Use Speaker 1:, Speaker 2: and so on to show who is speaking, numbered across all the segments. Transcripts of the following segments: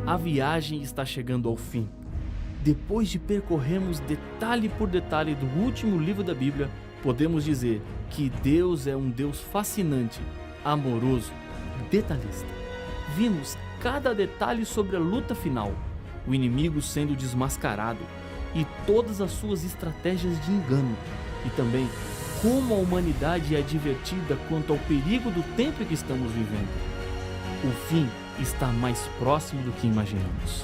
Speaker 1: A viagem está chegando ao fim. Depois de percorrermos detalhe por detalhe do último livro da Bíblia, podemos dizer que Deus é um Deus fascinante, amoroso, detalhista. Vimos cada detalhe sobre a luta final, o inimigo sendo desmascarado e todas as suas estratégias de engano, e também como a humanidade é advertida quanto ao perigo do tempo em que estamos vivendo. O fim está mais próximo do que imaginamos.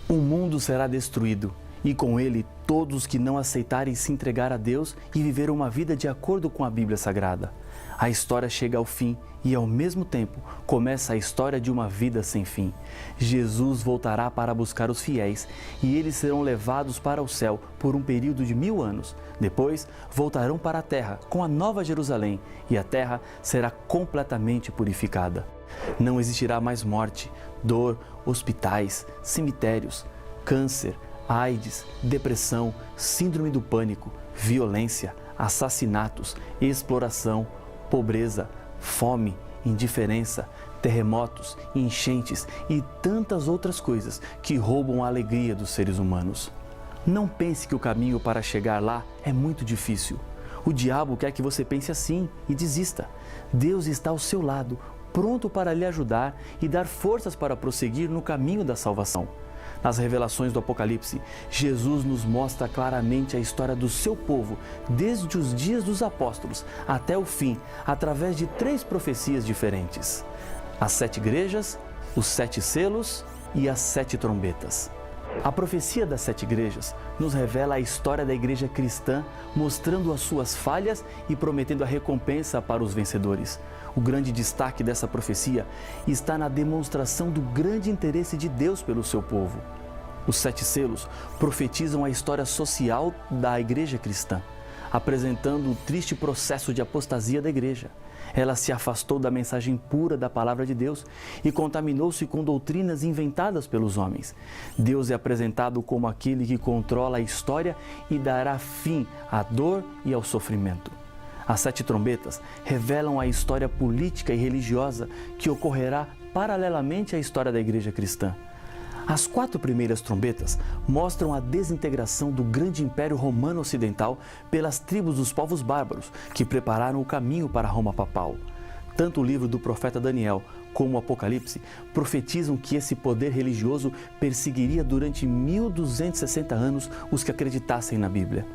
Speaker 2: O mundo será destruído, e com ele todos que não aceitarem se entregar a Deus e viver uma vida de acordo com a Bíblia Sagrada. A história chega ao fim e, ao mesmo tempo, começa a história de uma vida sem fim. Jesus voltará para buscar os fiéis e eles serão levados para o céu por um período de 1000 anos. Depois, voltarão para a terra com a Nova Jerusalém e a terra será completamente purificada. Não existirá mais morte, dor, hospitais, cemitérios, câncer, AIDS, depressão, síndrome do pânico, violência, assassinatos, exploração, pobreza, fome, indiferença, terremotos, enchentes e tantas outras coisas que roubam a alegria dos seres humanos. Não pense que o caminho para chegar lá é muito difícil. O diabo quer que você pense assim e desista. Deus está ao seu lado, pronto para lhe ajudar e dar forças para prosseguir no caminho da salvação. Nas revelações do Apocalipse, Jesus nos mostra claramente a história do seu povo, desde os dias dos apóstolos até o fim, através de 3 profecias diferentes: as 7 igrejas, os 7 selos e as 7 trombetas. A profecia das 7 igrejas nos revela a história da igreja cristã, mostrando as suas falhas e prometendo a recompensa para os vencedores. O grande destaque dessa profecia está na demonstração do grande interesse de Deus pelo seu povo. Os 7 selos profetizam a história social da igreja cristã, apresentando o triste processo de apostasia da igreja. Ela se afastou da mensagem pura da palavra de Deus e contaminou-se com doutrinas inventadas pelos homens. Deus é apresentado como aquele que controla a história e dará fim à dor e ao sofrimento. As 7 trombetas revelam a história política e religiosa que ocorrerá paralelamente à história da igreja cristã. As 4 primeiras trombetas mostram a desintegração do grande Império Romano Ocidental pelas tribos dos povos bárbaros que prepararam o caminho para Roma papal. Tanto o livro do profeta Daniel como o Apocalipse profetizam que esse poder religioso perseguiria durante 1260 anos os que acreditassem na Bíblia.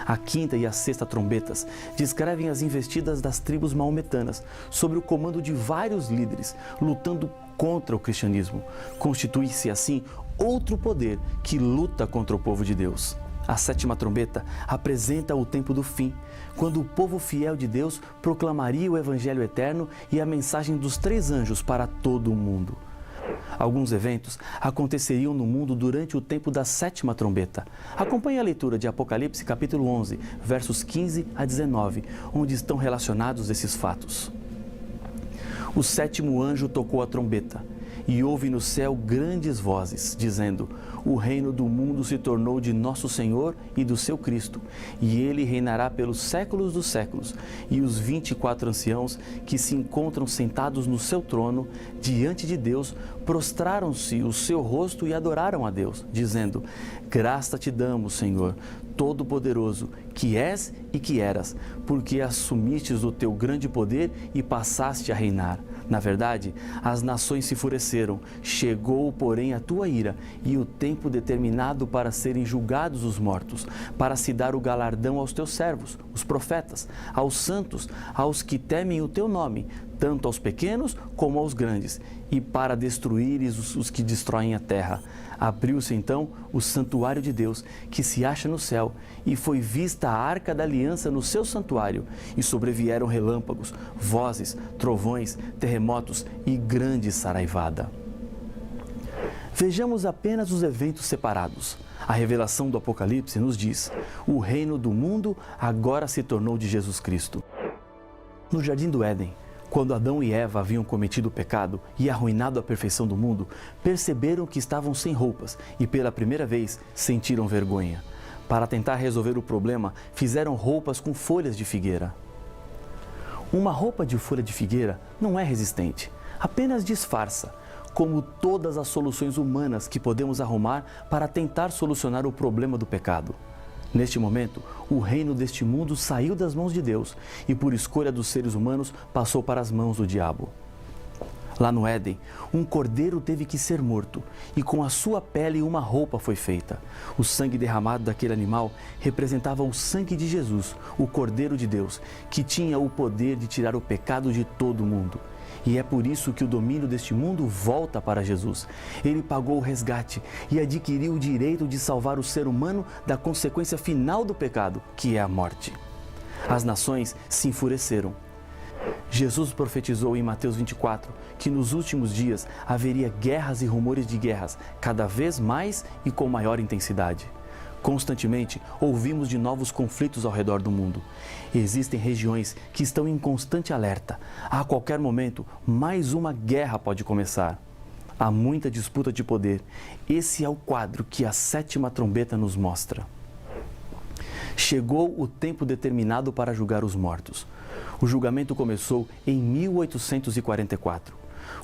Speaker 2: A 5ª e a 6ª trombetas descrevem as investidas das tribos maometanas sob o comando de vários líderes, lutando contra o cristianismo. Constitui-se assim outro poder que luta contra o povo de Deus. A 7ª trombeta apresenta o tempo do fim, quando o povo fiel de Deus proclamaria o Evangelho eterno e a mensagem dos 3 anjos para todo o mundo. Alguns eventos aconteceriam no mundo durante o tempo da 7ª trombeta. Acompanhe a leitura de Apocalipse capítulo 11, versos 15 a 19, onde estão relacionados esses fatos. O 7º anjo tocou a trombeta, e houve no céu grandes vozes, dizendo: o reino do mundo se tornou de nosso Senhor e do seu Cristo, e ele reinará pelos séculos dos séculos. E os 24 anciãos que se encontram sentados no seu trono, diante de Deus, prostraram-se o seu rosto e adoraram a Deus, dizendo: graça te damos, Senhor, Todo-Poderoso, que és e que eras, porque assumistes o teu grande poder e passaste a reinar. Na verdade, as nações se enfureceram, chegou, porém, a tua ira e o tempo determinado para serem julgados os mortos, para se dar o galardão aos teus servos, os profetas, aos santos, aos que temem o teu nome, tanto aos pequenos como aos grandes, e para destruíres os que destroem a terra. Abriu-se então o santuário de Deus, que se acha no céu, e foi vista a arca da aliança no seu santuário, e sobrevieram relâmpagos, vozes, trovões, terremotos e grande saraivada. Vejamos apenas os eventos separados. A revelação do Apocalipse nos diz: o reino do mundo agora se tornou de Jesus Cristo. No Jardim do Éden, Quando Adão e Eva haviam cometido o pecado e arruinado a perfeição do mundo, perceberam que estavam sem roupas e pela primeira vez sentiram vergonha. Para tentar resolver o problema, fizeram roupas com folhas de figueira. Uma roupa de folha de figueira não é resistente, apenas disfarça, como todas as soluções humanas que podemos arrumar para tentar solucionar o problema do pecado. Neste momento, o reino deste mundo saiu das mãos de Deus e, por escolha dos seres humanos, passou para as mãos do diabo. Lá no Éden, um cordeiro teve que ser morto e com a sua pele uma roupa foi feita. O sangue derramado daquele animal representava o sangue de Jesus, o Cordeiro de Deus, que tinha o poder de tirar o pecado de todo o mundo. E é por isso que o domínio deste mundo volta para Jesus. Ele pagou o resgate e adquiriu o direito de salvar o ser humano da consequência final do pecado, que é a morte. As nações se enfureceram. Jesus profetizou em Mateus 24 que nos últimos dias haveria guerras e rumores de guerras, cada vez mais e com maior intensidade. Constantemente ouvimos de novos conflitos ao redor do mundo. Existem regiões que estão em constante alerta. A qualquer momento, mais uma guerra pode começar. Há muita disputa de poder. Esse é o quadro que a 7ª trombeta nos mostra. Chegou o tempo determinado para julgar os mortos. O julgamento começou em 1844.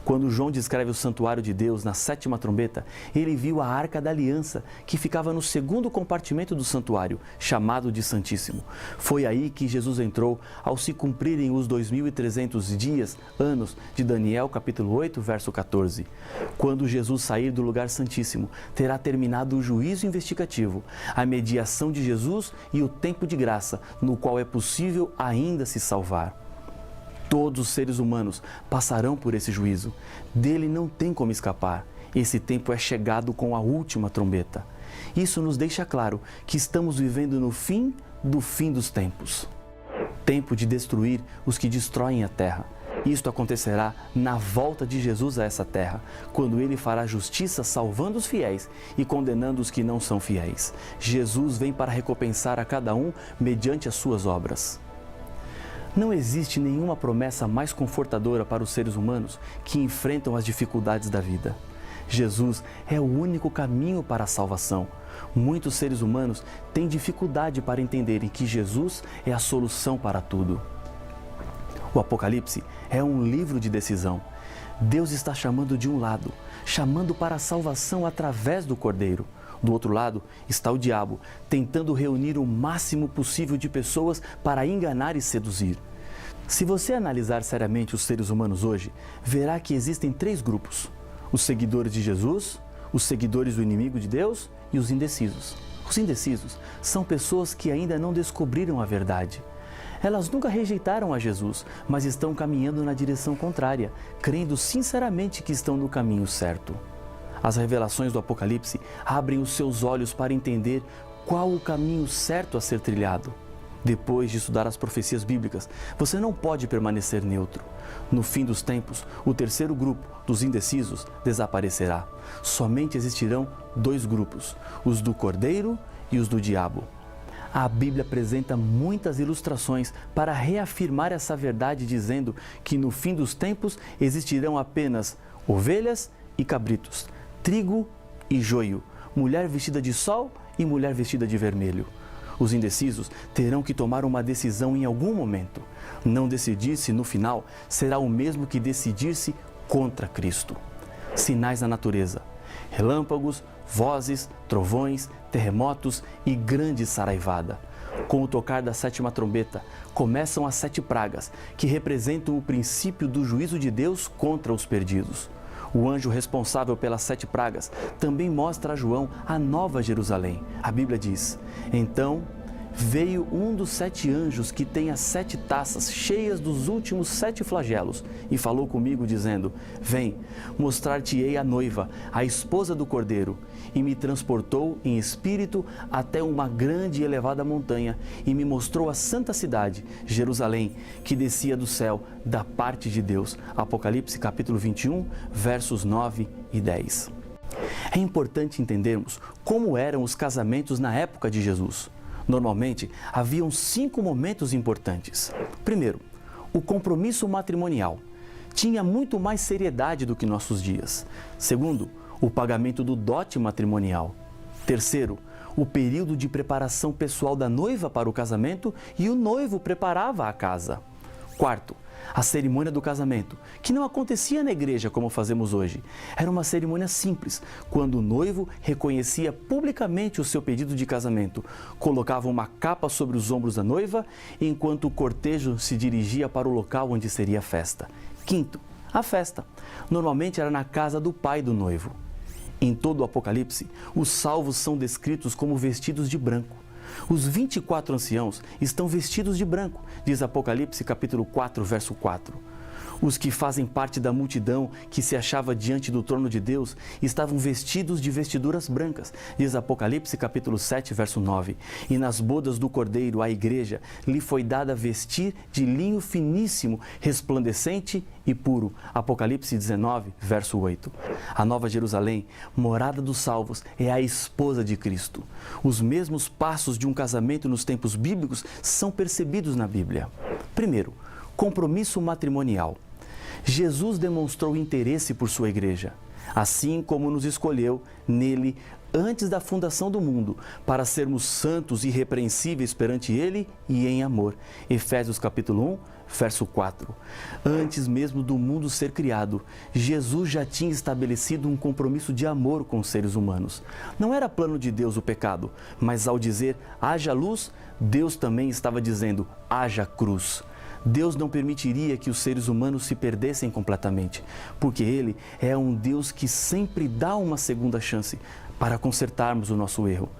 Speaker 2: Quando João descreve o santuário de Deus na 7ª trombeta, ele viu a Arca da Aliança, que ficava no segundo compartimento do santuário, chamado de Santíssimo. Foi aí que Jesus entrou ao se cumprirem os 2.300 dias, anos, de Daniel capítulo 8, verso 14. Quando Jesus sair do lugar santíssimo, terá terminado o juízo investigativo, a mediação de Jesus e o tempo de graça, no qual é possível ainda se salvar. Todos os seres humanos passarão por esse juízo. Dele não tem como escapar. Esse tempo é chegado com a última trombeta. Isso nos deixa claro que estamos vivendo no fim dos tempos. Tempo de destruir os que destroem a terra. Isto acontecerá na volta de Jesus a essa terra, quando ele fará justiça salvando os fiéis e condenando os que não são fiéis. Jesus vem para recompensar a cada um mediante as suas obras. Não existe nenhuma promessa mais confortadora para os seres humanos que enfrentam as dificuldades da vida. Jesus é o único caminho para a salvação. Muitos seres humanos têm dificuldade para entenderem que Jesus é a solução para tudo. O Apocalipse é um livro de decisão. Deus está chamando de um lado, chamando para a salvação através do Cordeiro. Do outro lado está o diabo, tentando reunir o máximo possível de pessoas para enganar e seduzir. Se você analisar seriamente os seres humanos hoje, verá que existem 3 grupos: os seguidores de Jesus, os seguidores do inimigo de Deus e os indecisos. Os indecisos são pessoas que ainda não descobriram a verdade. Elas nunca rejeitaram a Jesus, mas estão caminhando na direção contrária, crendo sinceramente que estão no caminho certo. As revelações do Apocalipse abrem os seus olhos para entender qual o caminho certo a ser trilhado. Depois de estudar as profecias bíblicas, você não pode permanecer neutro. No fim dos tempos, o terceiro grupo, dos indecisos, desaparecerá. Somente existirão 2 grupos, os do Cordeiro e os do diabo. A Bíblia apresenta muitas ilustrações para reafirmar essa verdade, dizendo que no fim dos tempos existirão apenas ovelhas e cabritos, trigo e joio, mulher vestida de sol e mulher vestida de vermelho. Os indecisos terão que tomar uma decisão em algum momento. Não decidir-se no final será o mesmo que decidir-se contra Cristo. Sinais na natureza: relâmpagos, vozes, trovões, terremotos e grande saraivada. Com o tocar da 7ª trombeta, começam as 7 pragas, que representam o princípio do juízo de Deus contra os perdidos. O anjo responsável pelas 7 pragas também mostra a João a Nova Jerusalém. A Bíblia diz: então veio um dos 7 anjos que tem as 7 taças cheias dos últimos 7 flagelos e falou comigo dizendo: vem, mostrar-te-ei a noiva, a esposa do Cordeiro. E me transportou em espírito até uma grande e elevada montanha e me mostrou a santa cidade, Jerusalém, que descia do céu da parte de Deus. Apocalipse capítulo 21, versos 9 e 10. É importante entendermos como eram os casamentos na época de Jesus. Normalmente, haviam 5 momentos importantes. Primeiro, o compromisso matrimonial tinha muito mais seriedade do que nossos dias. Segundo, o pagamento do dote matrimonial. Terceiro, o período de preparação pessoal da noiva para o casamento e o noivo preparava a casa. Quarto, a cerimônia do casamento, que não acontecia na igreja como fazemos hoje. Era uma cerimônia simples, quando o noivo reconhecia publicamente o seu pedido de casamento, colocava uma capa sobre os ombros da noiva, enquanto o cortejo se dirigia para o local onde seria a festa. Quinto, a festa. Normalmente era na casa do pai do noivo. Em todo o Apocalipse, os salvos são descritos como vestidos de branco. Os 24 anciãos estão vestidos de branco, diz Apocalipse capítulo 4, verso 4. Os que fazem parte da multidão que se achava diante do trono de Deus estavam vestidos de vestiduras brancas, diz Apocalipse capítulo 7, verso 9. E nas bodas do Cordeiro, a igreja, lhe foi dada vestir de linho finíssimo, resplandecente e puro. Apocalipse 19, verso 8. A Nova Jerusalém, morada dos salvos, é a esposa de Cristo. Os mesmos passos de um casamento nos tempos bíblicos são percebidos na Bíblia. Primeiro, compromisso matrimonial. Jesus demonstrou interesse por sua igreja, assim como nos escolheu nele antes da fundação do mundo, para sermos santos e irrepreensíveis perante ele e em amor. Efésios capítulo 1, verso 4. Antes mesmo do mundo ser criado, Jesus já tinha estabelecido um compromisso de amor com os seres humanos. Não era plano de Deus o pecado, mas ao dizer haja luz, Deus também estava dizendo haja cruz. Deus não permitiria que os seres humanos se perdessem completamente, porque Ele é um Deus que sempre dá uma segunda chance para consertarmos o nosso erro.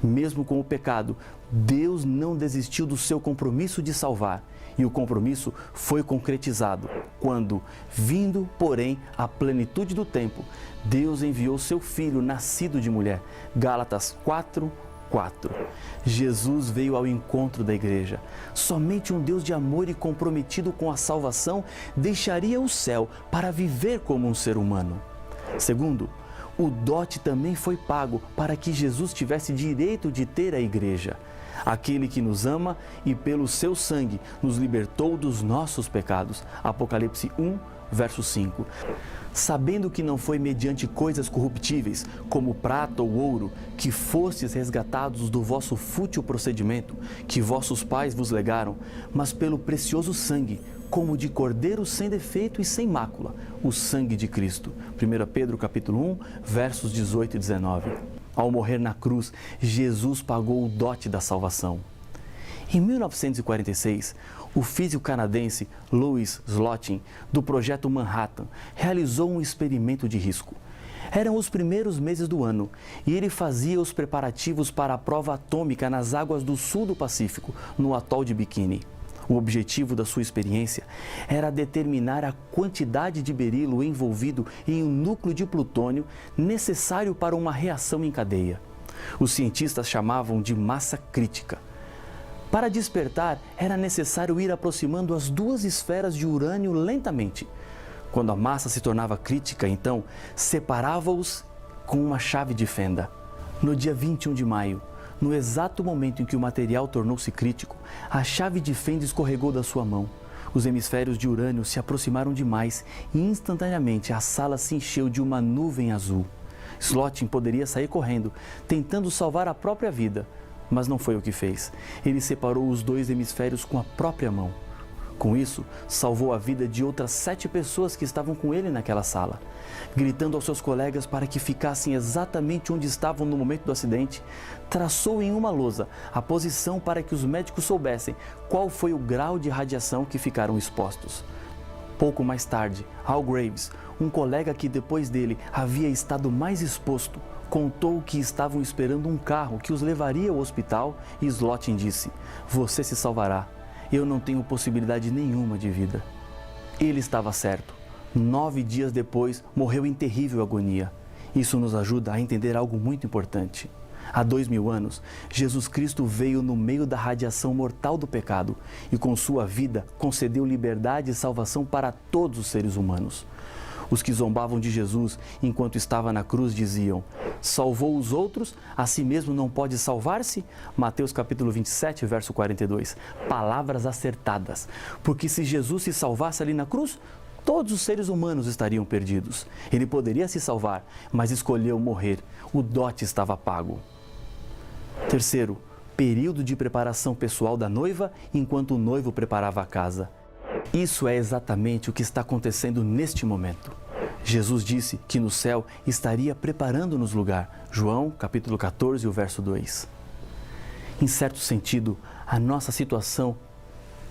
Speaker 2: Mesmo com o pecado, Deus não desistiu do seu compromisso de salvar, e o compromisso foi concretizado quando, vindo, porém, à plenitude do tempo, Deus enviou seu Filho nascido de mulher. Gálatas 4, 4. Jesus veio ao encontro da igreja. Somente um Deus de amor e comprometido com a salvação deixaria o céu para viver como um ser humano. Segundo, o dote também foi pago para que Jesus tivesse direito de ter a igreja. Aquele que nos ama e pelo seu sangue nos libertou dos nossos pecados. Apocalipse 1, verso 5. Sabendo que não foi mediante coisas corruptíveis, como prata ou ouro, que fostes resgatados do vosso fútil procedimento, que vossos pais vos legaram, mas pelo precioso sangue, como de cordeiro sem defeito e sem mácula, o sangue de Cristo. 1 Pedro capítulo 1, versos 18 e 19. Ao morrer na cruz, Jesus pagou o dote da salvação. Em 1946, o físico canadense Louis Slotin, do Projeto Manhattan, realizou um experimento de risco. Eram os primeiros meses do ano e ele fazia os preparativos para a prova atômica nas águas do sul do Pacífico, no atol de Bikini. O objetivo da sua experiência era determinar a quantidade de berilo envolvido em um núcleo de plutônio necessário para uma reação em cadeia. Os cientistas chamavam de massa crítica. Para despertar, era necessário ir aproximando as duas esferas de urânio lentamente. Quando a massa se tornava crítica, então, separava-os com uma chave de fenda. No dia 21 de maio, no exato momento em que o material tornou-se crítico, a chave de fenda escorregou da sua mão. Os hemisférios de urânio se aproximaram demais e instantaneamente a sala se encheu de uma nuvem azul. Slotin poderia sair correndo, tentando salvar a própria vida, mas não foi o que fez. Ele separou os dois hemisférios com a própria mão. Com isso, salvou a vida de outras 7 pessoas que estavam com ele naquela sala. Gritando aos seus colegas para que ficassem exatamente onde estavam no momento do acidente, traçou em uma lousa a posição para que os médicos soubessem qual foi o grau de radiação que ficaram expostos. Pouco mais tarde, Hal Graves, um colega que depois dele havia estado mais exposto, contou que estavam esperando um carro que os levaria ao hospital e Slotin disse: "Você se salvará. Eu não tenho possibilidade nenhuma de vida." Ele estava certo. 9 dias depois, morreu em terrível agonia. Isso nos ajuda a entender algo muito importante. Há 2000 anos, Jesus Cristo veio no meio da radiação mortal do pecado e com sua vida concedeu liberdade e salvação para todos os seres humanos. Os que zombavam de Jesus enquanto estava na cruz diziam: salvou os outros, a si mesmo não pode salvar-se? Mateus capítulo 27, verso 42. Palavras acertadas, porque se Jesus se salvasse ali na cruz, todos os seres humanos estariam perdidos. Ele poderia se salvar, mas escolheu morrer. O dote estava pago. Terceiro, período de preparação pessoal da noiva enquanto o noivo preparava a casa. Isso é exatamente o que está acontecendo neste momento. Jesus disse que no céu estaria preparando-nos lugar. João capítulo 14, o verso 2. Em certo sentido, a nossa situação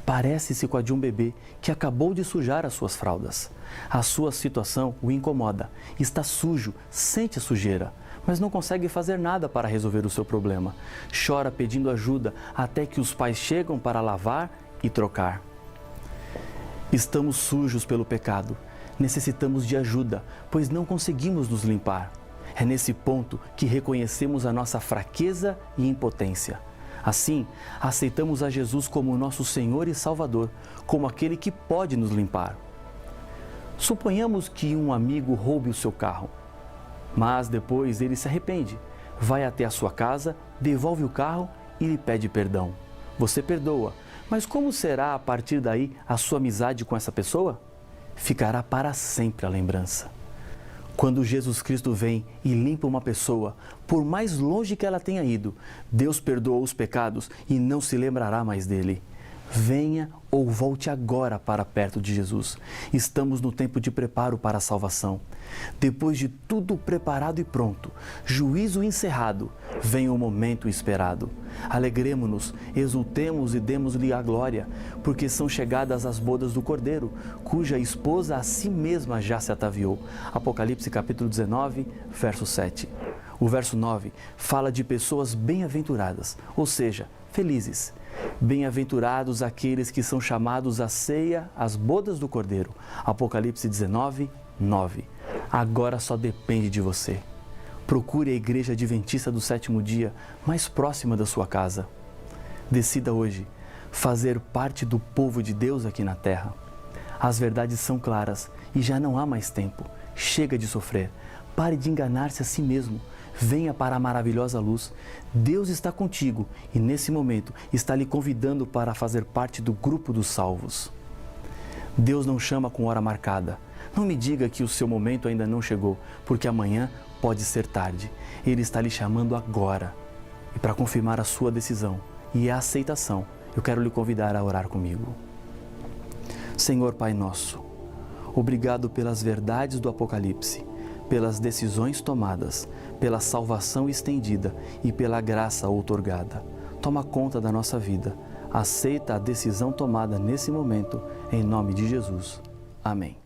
Speaker 2: parece-se com a de um bebê que acabou de sujar as suas fraldas. A sua situação o incomoda, está sujo, sente a sujeira, mas não consegue fazer nada para resolver o seu problema. Chora pedindo ajuda até que os pais chegam para lavar e trocar. Estamos sujos pelo pecado, necessitamos de ajuda, pois não conseguimos nos limpar. É nesse ponto que reconhecemos a nossa fraqueza e impotência. Assim, aceitamos a Jesus como nosso Senhor e Salvador, como aquele que pode nos limpar. Suponhamos que um amigo roube o seu carro, mas depois ele se arrepende, vai até a sua casa, devolve o carro e lhe pede perdão. Você perdoa, mas como será a partir daí a sua amizade com essa pessoa? Ficará para sempre a lembrança. Quando Jesus Cristo vem e limpa uma pessoa, por mais longe que ela tenha ido, Deus perdoa os pecados e não se lembrará mais dele. Venha ou volte agora para perto de Jesus. Estamos no tempo de preparo para a salvação. Depois de tudo preparado e pronto, juízo encerrado, vem o momento esperado. Alegremo-nos, exultemos e demos-lhe a glória, porque são chegadas as bodas do Cordeiro, cuja esposa a si mesma já se ataviou. Apocalipse capítulo 19, verso 7. O verso 9 fala de pessoas bem-aventuradas, ou seja, felizes. Bem-aventurados aqueles que são chamados à ceia, às bodas do Cordeiro. Apocalipse 19, 9. Agora só depende de você. Procure a Igreja Adventista do Sétimo Dia mais próxima da sua casa. Decida hoje fazer parte do povo de Deus aqui na terra. As verdades são claras e já não há mais tempo. Chega de sofrer. Pare de enganar-se a si mesmo. Venha para a maravilhosa luz. Deus está contigo e nesse momento está lhe convidando para fazer parte do grupo dos salvos. Deus não chama com hora marcada. Não me diga que o seu momento ainda não chegou, porque amanhã pode ser tarde. Ele está lhe chamando agora. E para confirmar a sua decisão e a aceitação, eu quero lhe convidar a orar comigo. Senhor Pai nosso, obrigado pelas verdades do Apocalipse, pelas decisões tomadas, pela salvação estendida e pela graça outorgada. Toma conta da nossa vida. Aceita a decisão tomada nesse momento, em nome de Jesus. Amém.